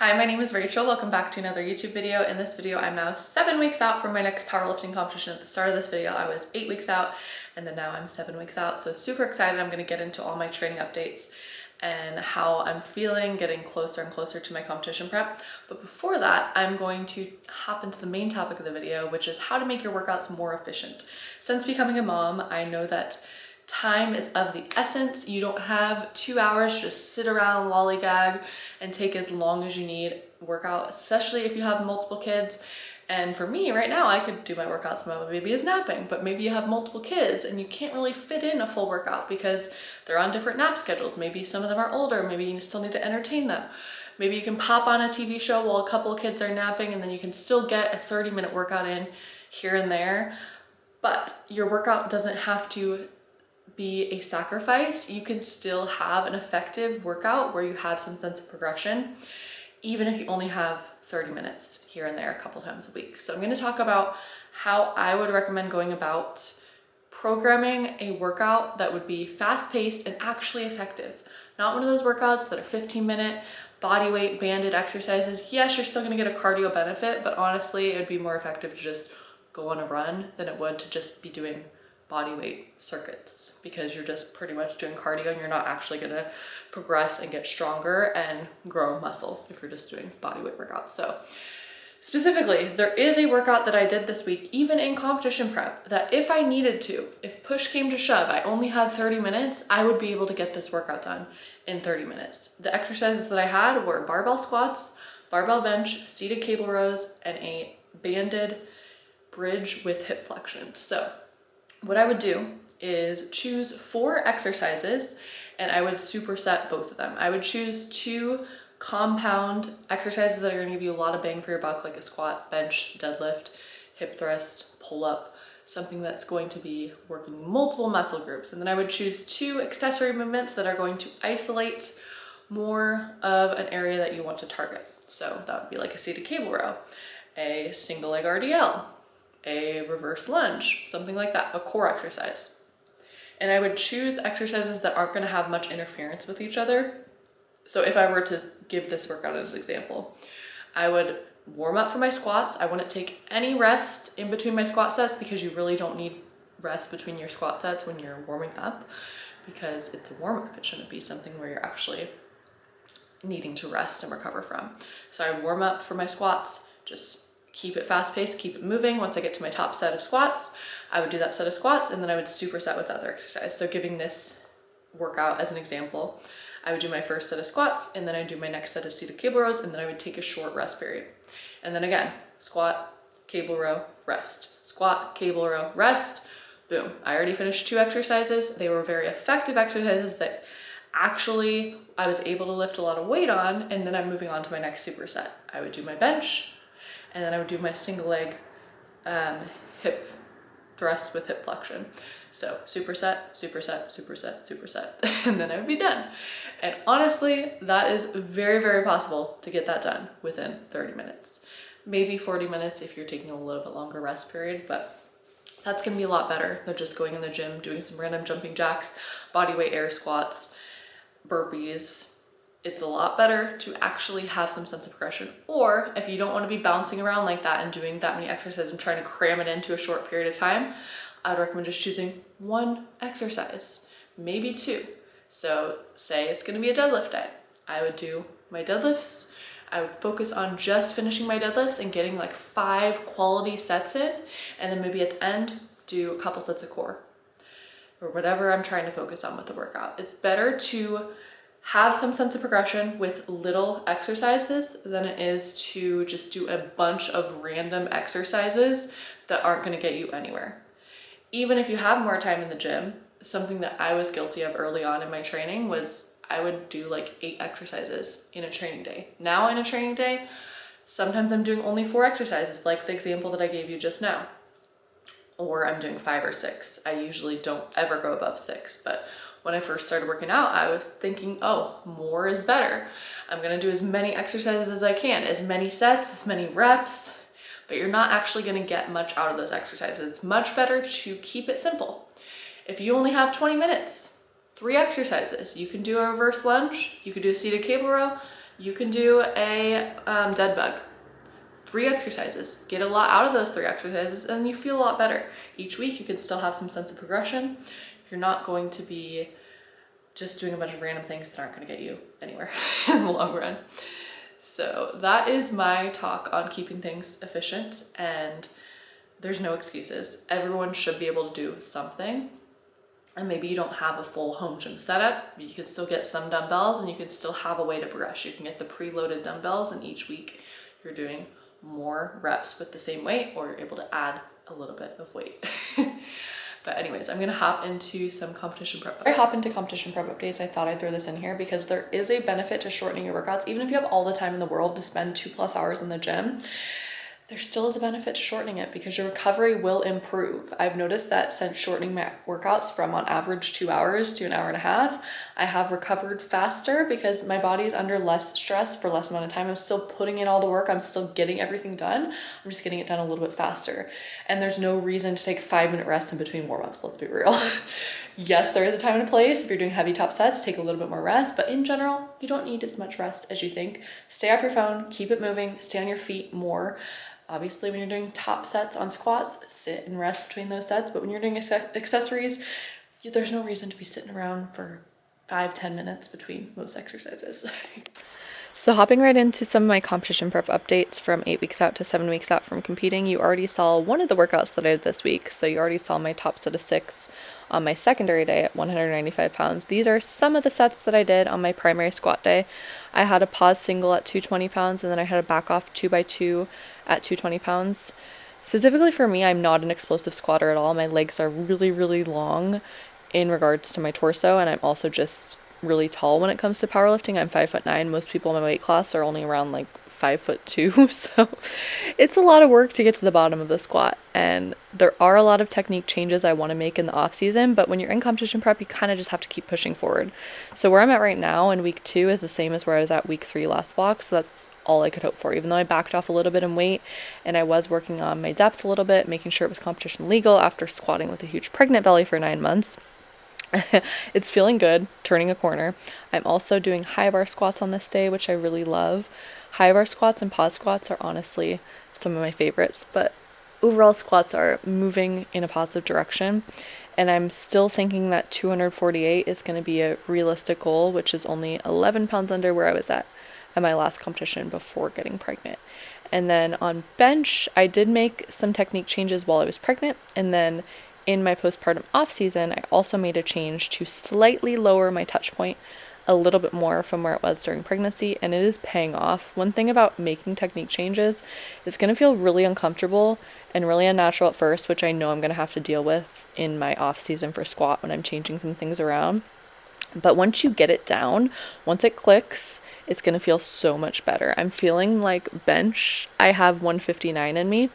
Hi, my name is Rachel. Welcome back to another YouTube video. In this video, I'm now 7 weeks out from my next powerlifting competition. At the start of this video, I was 8 weeks out, and then now I'm 7 weeks out. So super excited. I'm gonna get into all my training updates and how I'm feeling, getting closer and closer to my competition prep. But before that, I'm going to hop into the main topic of the video, which is how to make your workouts more efficient. Since becoming a mom, I know that time is of the essence. You don't have 2 hours to just sit around, lollygag, and take as long as you need workout, especially if you have multiple kids. And for me right now, I could do my workouts while my baby is napping, but maybe you have multiple kids and you can't really fit in a full workout because they're on different nap schedules. Maybe some of them are older, maybe you still need to entertain them. Maybe you can pop on a TV show while a couple of kids are napping and then you can still get a 30-minute workout in here and there. But your workout doesn't have to be a sacrifice. You can still have an effective workout where you have some sense of progression, even if you only have 30 minutes here and there a couple times a week. So I'm going to talk about how I would recommend going about programming a workout that would be fast-paced and actually effective. Not one of those workouts that are 15-minute body weight banded exercises. Yes, you're still going to get a cardio benefit, but honestly, it would be more effective to just go on a run than it would to just be doing body weight circuits, because you're just pretty much doing cardio and you're not actually going to progress and get stronger and grow muscle if you're just doing body weight workouts. So specifically, there is a workout that I did this week, even in competition prep, that if I needed to, if push came to shove, I only had 30 minutes, I would be able to get this workout done in 30 minutes. The exercises that I had were barbell squats, barbell bench, seated cable rows, and a banded bridge with hip flexion. So what I would do is choose 4 exercises and I would superset both of them. I would choose 2 compound exercises that are going to give you a lot of bang for your buck, like a squat, bench, deadlift, hip thrust, pull up, something that's going to be working multiple muscle groups. And then I would choose 2 accessory movements that are going to isolate more of an area that you want to target. So that would be like a seated cable row, a single leg RDL, a reverse lunge, something like that, a core exercise. And I would choose exercises that aren't going to have much interference with each other. So if I were to give this workout as an example, I would warm up for my squats. I wouldn't take any rest in between my squat sets because you really don't need rest between your squat sets when you're warming up, because it's a warm-up. It shouldn't be something where you're actually needing to rest and recover from. So I warm up for my squats, just keep it fast-paced, keep it moving. Once I get to my top set of squats, I would do that set of squats and then I would superset with other exercise. So giving this workout as an example, I would do my first set of squats and then I'd do my next set of seated cable rows and then I would take a short rest period. And then again, squat, cable row, rest. Squat, cable row, rest, boom. I already finished 2 exercises. They were very effective exercises that actually I was able to lift a lot of weight on, and then I'm moving on to my next superset. I would do my bench, and then I would do my single leg hip thrust with hip flexion. So superset, superset, superset, superset, and then I would be done. And honestly, that is very, very possible to get that done within 30 minutes. Maybe 40 minutes if you're taking a little bit longer rest period, but that's gonna be a lot better than just going in the gym, doing some random jumping jacks, body weight air squats, burpees. It's a lot better to actually have some sense of progression. Or if you don't want to be bouncing around like that and doing that many exercises and trying to cram it into a short period of time, I'd recommend just choosing 1 exercise, maybe 2. So say it's going to be a deadlift day. I would do my deadlifts. I would focus on just finishing my deadlifts and getting like 5 quality sets in, and then maybe at the end do a couple sets of core or whatever I'm trying to focus on with the workout. It's better to have some sense of progression with little exercises than it is to just do a bunch of random exercises that aren't going to get you anywhere. Even if you have more time in the gym, something that I was guilty of early on in my training was I would do like 8 exercises in a training day. Now in a training day, sometimes I'm doing only 4 exercises, like the example that I gave you just now. Or I'm doing 5 or 6. I usually don't ever go above 6, but when I first started working out, I was thinking, oh, more is better. I'm gonna do as many exercises as I can, as many sets, as many reps, but you're not actually gonna get much out of those exercises. It's much better to keep it simple. If you only have 20 minutes, 3 exercises. You can do a reverse lunge, you could do a seated cable row, You can do a dead bug. 3 exercises. Get a lot out of those 3 exercises and you feel a lot better. Each week you can still have some sense of progression. You're not going to be just doing a bunch of random things that aren't going to get you anywhere in the long run. So that is my talk on keeping things efficient, and there's no excuses. Everyone should be able to do something. And maybe you don't have a full home gym setup, you can still get some dumbbells and you can still have a way to progress. You can get the preloaded dumbbells and each week you're doing more reps with the same weight, or you're able to add a little bit of weight. But anyways, I'm gonna hop into some competition prep. Before I hop into competition prep updates, I thought I'd throw this in here because there is a benefit to shortening your workouts. Even if you have all the time in the world to spend 2+ hours in the gym, there still is a benefit to shortening it because your recovery will improve. I've noticed that since shortening my workouts from on average 2 hours to an hour and a half, I have recovered faster because my body is under less stress for less amount of time. I'm still putting in all the work. I'm still getting everything done. I'm just getting it done a little bit faster. And there's no reason to take 5-minute rests in between warm-ups, let's be real. Yes, there is a time and a place. If you're doing heavy top sets, take a little bit more rest, but in general, you don't need as much rest as you think. Stay off your phone, keep it moving, stay on your feet more. Obviously, when you're doing top sets on squats, sit and rest between those sets. But when you're doing accessories, there's no reason to be sitting around for 5-10 minutes between most exercises. So hopping right into some of my competition prep updates from 8 weeks out to 7 weeks out from competing, you already saw one of the workouts that I did this week. So you already saw my top set of 6 on my secondary day at 195 pounds. These are some of the sets that I did on my primary squat day. I had a pause single at 220 pounds, and then I had a back off 2x2 at 220 pounds. Specifically for me, I'm not an explosive squatter at all. My legs are really, really long in regards to my torso, and I'm also just really tall when it comes to powerlifting. I'm 5'9". Most people in my weight class are only around like 5'2", so it's a lot of work to get to the bottom of the squat. And there are a lot of technique changes I want to make in the off season, but when you're in competition prep, you kind of just have to keep pushing forward. So where I'm at right now in week 2 is the same as where I was at week 3 last walk, so that's all I could hope for. Even though I backed off a little bit in weight and I was working on my depth a little bit, making sure it was competition legal after squatting with a huge pregnant belly for 9 months. It's feeling good, turning a corner. I'm also doing high bar squats on this day, which I really love. High bar squats and pause squats are honestly some of my favorites, but overall squats are moving in a positive direction. And I'm still thinking that 248 is going to be a realistic goal, which is only 11 pounds under where I was at my last competition before getting pregnant. And then on bench, I did make some technique changes while I was pregnant, and then in my postpartum off season, I also made a change to slightly lower my touch point a little bit more from where it was during pregnancy, and it is paying off. One thing about making technique changes is going to feel really uncomfortable and really unnatural at first, which I know I'm going to have to deal with in my off season for squat when I'm changing some things around. But once you get it down, once it clicks, it's going to feel so much better. I'm feeling like bench, I have 159 in me.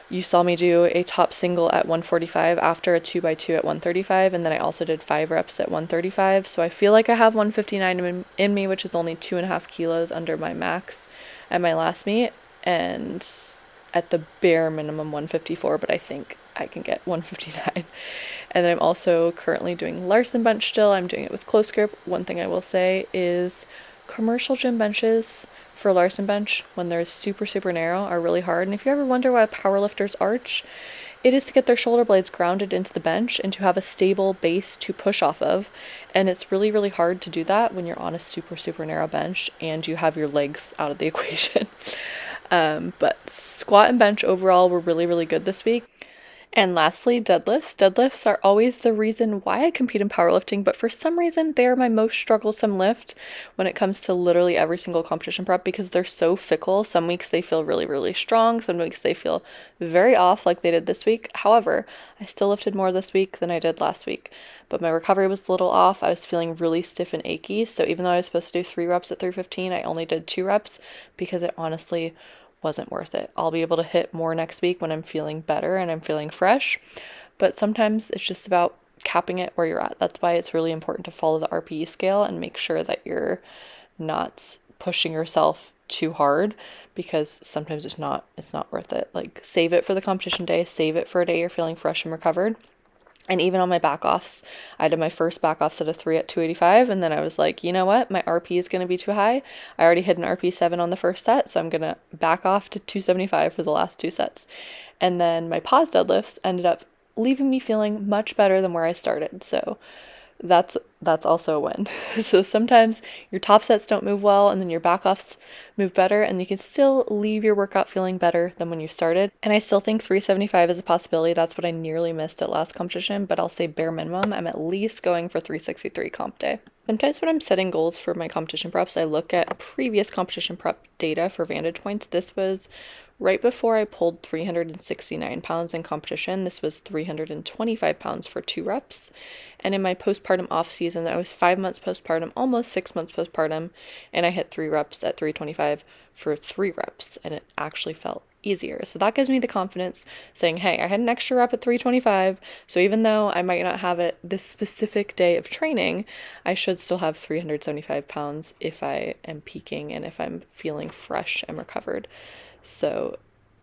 You saw me do a top single at 145 after a 2x2 at 135, and then I also did 5 reps at 135. So I feel like I have 159 in me, which is only 2.5 kilos under my max at my last meet, and at the bare minimum 154, but I think I can get 159. And then I'm also currently doing Larson bench still. I'm doing it with close grip. One thing I will say is commercial gym benches for Larson bench, when they're super, super narrow, are really hard. And if you ever wonder why powerlifters arch, it is to get their shoulder blades grounded into the bench and to have a stable base to push off of. And it's really, really hard to do that when you're on a super, super narrow bench and you have your legs out of the equation. But squat and bench overall were really, really good this week. And lastly, deadlifts. Deadlifts are always the reason why I compete in powerlifting, but for some reason they are my most strugglesome lift when it comes to literally every single competition prep because they're so fickle. Some weeks they feel really, really strong. Some weeks they feel very off like they did this week. However, I still lifted more this week than I did last week, but my recovery was a little off. I was feeling really stiff and achy. So even though I was supposed to do 3 reps at 315, I only did 2 reps because it honestly wasn't worth it. I'll be able to hit more next week when I'm feeling better and I'm feeling fresh, but sometimes it's just about capping it where you're at. That's why it's really important to follow the RPE scale and make sure that you're not pushing yourself too hard, because sometimes it's not worth it. Like, save it for the competition day, save it for a day you're feeling fresh and recovered. And even on my back offs, I did my first back off set of 3 at 285, and then I was like, you know what, my RP is going to be too high. I already hit an RP 7 on the first set, so I'm going to back off to 275 for the last 2 sets. And then my pause deadlifts ended up leaving me feeling much better than where I started. So that's also a win. So sometimes your top sets don't move well and then your back offs move better, and you can still leave your workout feeling better than when you started. And I still think 375 is a possibility. That's what I nearly missed at last competition, but I'll say bare minimum, I'm at least going for 363 comp day. Sometimes when I'm setting goals for my competition preps, I look at previous competition prep data for Vantage points. This was right before I pulled 369 pounds in competition. This was 325 pounds for 2 reps. And in my postpartum off season, I was 5 months postpartum, almost 6 months postpartum, and I hit 3 reps at 325 for 3 reps, and it actually felt easier. So that gives me the confidence saying, hey, I had an extra rep at 325, so even though I might not have it this specific day of training, I should still have 375 pounds if I am peaking and if I'm feeling fresh and recovered. So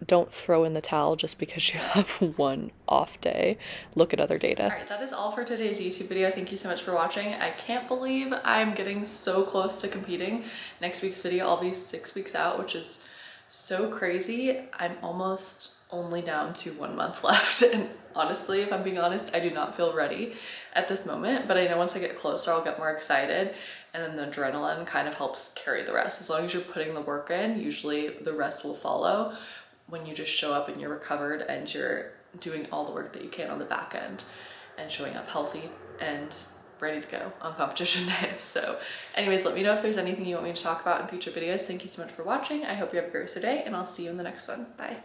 don't throw in the towel just because you have one off day. Look at other data. All right, that is all for today's YouTube video. Thank you so much for watching. I can't believe I'm getting so close to competing. Next week's video, I'll be 6 weeks out, which is so crazy. I'm almost only down to 1 month left. And honestly, if I'm being honest, I do not feel ready at this moment, but I know once I get closer, I'll get more excited. And then the adrenaline kind of helps carry the rest. As long as you're putting the work in, usually the rest will follow when you just show up and you're recovered and you're doing all the work that you can on the back end and showing up healthy and ready to go on competition day. So anyways, let me know if there's anything you want me to talk about in future videos. Thank you so much for watching. I hope you have a great rest of your day, and I'll see you in the next one. Bye.